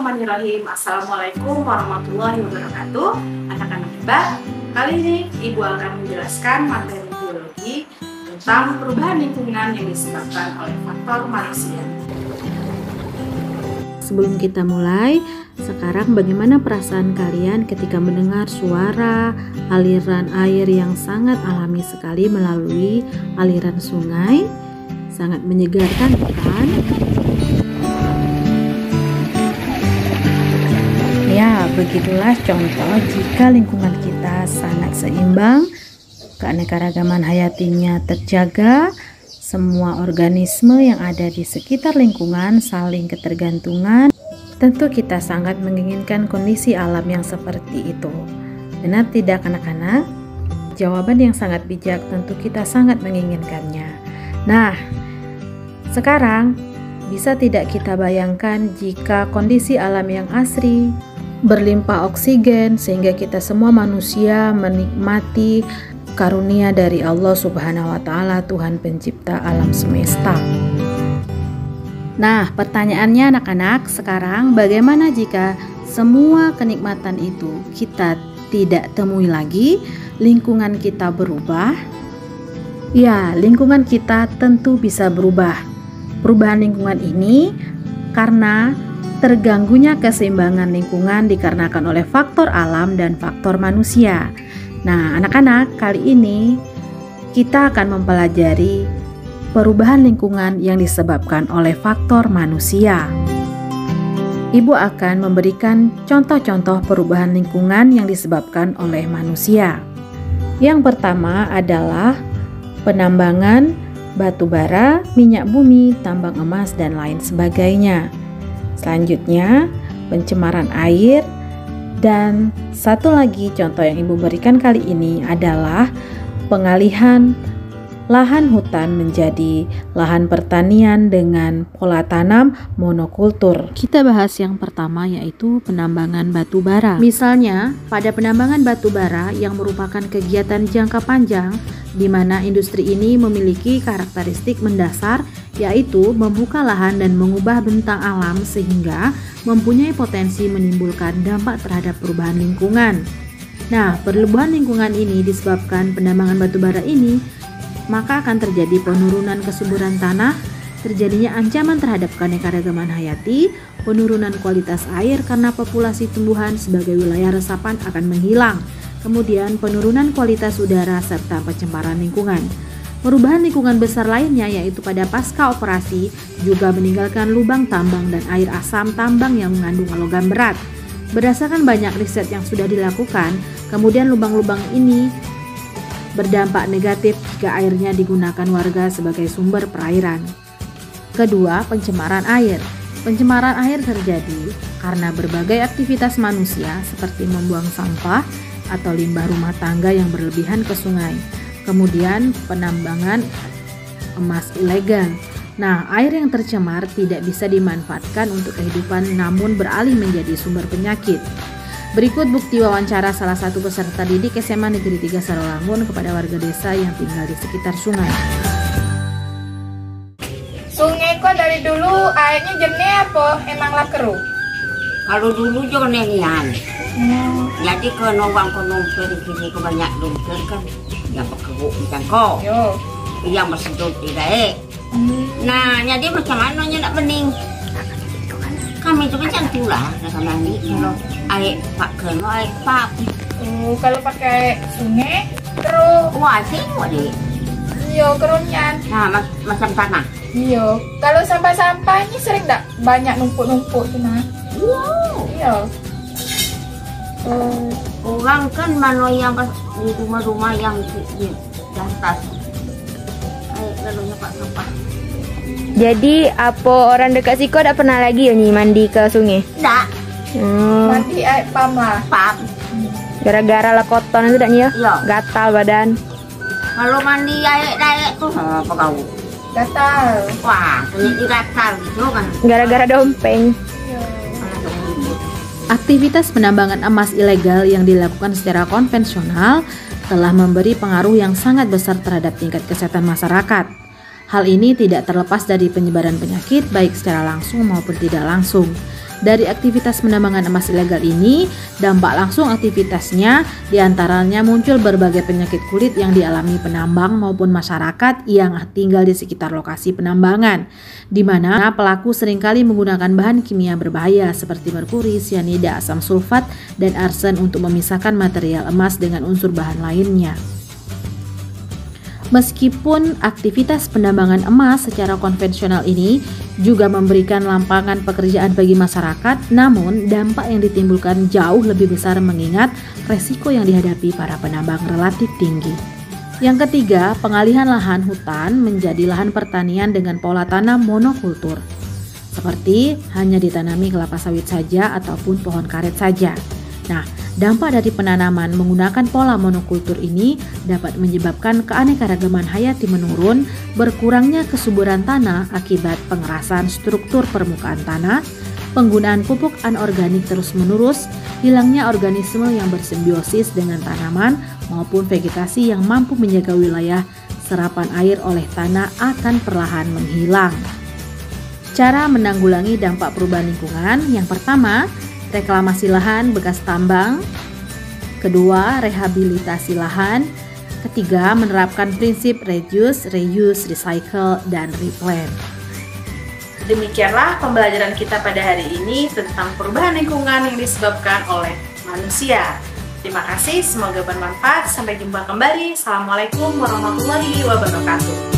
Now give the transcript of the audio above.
Bismillahirrahmanirrahim. Assalamualaikum warahmatullahi wabarakatuh. Anak-anak hebat, kali ini Ibu akan menjelaskan materi biologi tentang perubahan lingkungan yang disebabkan oleh faktor manusia. Sebelum kita mulai, sekarang bagaimana perasaan kalian ketika mendengar suara aliran air yang sangat alami sekali melalui aliran sungai? Sangat menyegarkan, bukan? Ya, begitulah contoh jika lingkungan kita sangat seimbang, keanekaragaman hayatinya terjaga, semua organisme yang ada di sekitar lingkungan saling ketergantungan. Tentu kita sangat menginginkan kondisi alam yang seperti itu. Benar tidak anak-anak? Jawaban yang sangat bijak, tentu kita sangat menginginkannya. Nah, sekarang bisa tidak kita bayangkan jika kondisi alam yang asri, berlimpah oksigen, sehingga kita semua manusia menikmati karunia dari Allah Subhanahu wa Ta'ala, Tuhan Pencipta alam semesta. Nah, pertanyaannya anak-anak, sekarang bagaimana jika semua kenikmatan itu kita tidak temui lagi, lingkungan kita berubah? Ya, lingkungan kita tentu bisa berubah. Perubahan lingkungan ini karena terganggunya keseimbangan lingkungan dikarenakan oleh faktor alam dan faktor manusia. Nah, anak-anak, kali ini kita akan mempelajari perubahan lingkungan yang disebabkan oleh faktor manusia. Ibu akan memberikan contoh-contoh perubahan lingkungan yang disebabkan oleh manusia. Yang pertama adalah penambangan batu bara, minyak bumi, tambang emas, dan lain sebagainya. Selanjutnya, pencemaran air. Dan satu lagi contoh yang Ibu berikan kali ini adalah pengalihan lahan hutan menjadi lahan pertanian dengan pola tanam monokultur. Kita bahas yang pertama, yaitu penambangan batu bara. Misalnya, pada penambangan batu bara yang merupakan kegiatan jangka panjang di mana industri ini memiliki karakteristik mendasar, yaitu membuka lahan dan mengubah bentang alam sehingga mempunyai potensi menimbulkan dampak terhadap perubahan lingkungan. Nah, perubahan lingkungan ini disebabkan penambangan batu bara ini, maka akan terjadi penurunan kesuburan tanah, terjadinya ancaman terhadap keanekaragaman hayati, penurunan kualitas air karena populasi tumbuhan sebagai wilayah resapan akan menghilang, kemudian penurunan kualitas udara serta pencemaran lingkungan. Perubahan lingkungan besar lainnya yaitu pada pasca operasi juga meninggalkan lubang tambang dan air asam tambang yang mengandung logam berat. Berdasarkan banyak riset yang sudah dilakukan, kemudian lubang-lubang ini berdampak negatif jika airnya digunakan warga sebagai sumber perairan. Kedua, pencemaran air. Pencemaran air terjadi karena berbagai aktivitas manusia seperti membuang sampah atau limbah rumah tangga yang berlebihan ke sungai. Kemudian penambangan emas ilegal. Nah, air yang tercemar tidak bisa dimanfaatkan untuk kehidupan namun beralih menjadi sumber penyakit. Berikut bukti wawancara salah satu peserta didik SMA Negeri 3 Sarolangun kepada warga desa yang tinggal di sekitar sungai. Sungai kok dari dulu airnya jernih apa? Emanglah keruh? Kalau dulu jernihan. Jadi kalau orang numpir kini kebanyak numpir kan, yang berkeruk macam kau, yang bersedut tidak. Nah, jadi macam mana nak bening? Kami tu macam itulah, kami kalau air pak keno air pap. Kalau pakai sungai keruh. Wah, tengok deh. Iya, keruhnya. Nah, macam tanah. Iya. Kalau sampah-sampah ini sering tak banyak numpuk-numpuk tu nah. Iya. Orang kan mana yang di rumah-rumah yang di atas air lalunya pak sampah. Jadi apa orang dekat Siko tak pernah lagi ni mandi ke sungai? Tak. Mandi air pam lah. Pam. Gara-gara lah kotor itu tak ni ya? Ya. Gatal badan. Kalau mandi air tu apa kau? Gatal. Wah, ternyata gatal gitu kan. Gara-gara dompeng. Aktivitas penambangan emas ilegal yang dilakukan secara konvensional telah memberi pengaruh yang sangat besar terhadap tingkat kesehatan masyarakat. Hal ini tidak terlepas dari penyebaran penyakit baik secara langsung maupun tidak langsung. Dari aktivitas penambangan emas ilegal ini, dampak langsung aktivitasnya diantaranya muncul berbagai penyakit kulit yang dialami penambang maupun masyarakat yang tinggal di sekitar lokasi penambangan, di mana pelaku seringkali menggunakan bahan kimia berbahaya seperti merkuri, sianida, asam sulfat, dan arsen untuk memisahkan material emas dengan unsur bahan lainnya. Meskipun aktivitas penambangan emas secara konvensional ini juga memberikan lapangan pekerjaan bagi masyarakat, namun dampak yang ditimbulkan jauh lebih besar mengingat resiko yang dihadapi para penambang relatif tinggi. Yang ketiga, pengalihan lahan hutan menjadi lahan pertanian dengan pola tanam monokultur, seperti hanya ditanami kelapa sawit saja ataupun pohon karet saja. Nah, dampak dari penanaman menggunakan pola monokultur ini dapat menyebabkan keanekaragaman hayati menurun, berkurangnya kesuburan tanah akibat pengerasan struktur permukaan tanah, penggunaan pupuk anorganik terus-menerus, hilangnya organisme yang bersimbiosis dengan tanaman maupun vegetasi yang mampu menjaga wilayah serapan air oleh tanah akan perlahan menghilang. Cara menanggulangi dampak perubahan lingkungan, yang pertama, reklamasi lahan bekas tambang. Kedua, rehabilitasi lahan. Ketiga, menerapkan prinsip reduce, reuse, recycle, dan replant. Demikianlah pembelajaran kita pada hari ini tentang perubahan lingkungan yang disebabkan oleh manusia. Terima kasih, semoga bermanfaat. Sampai jumpa kembali. Assalamualaikum warahmatullahi wabarakatuh.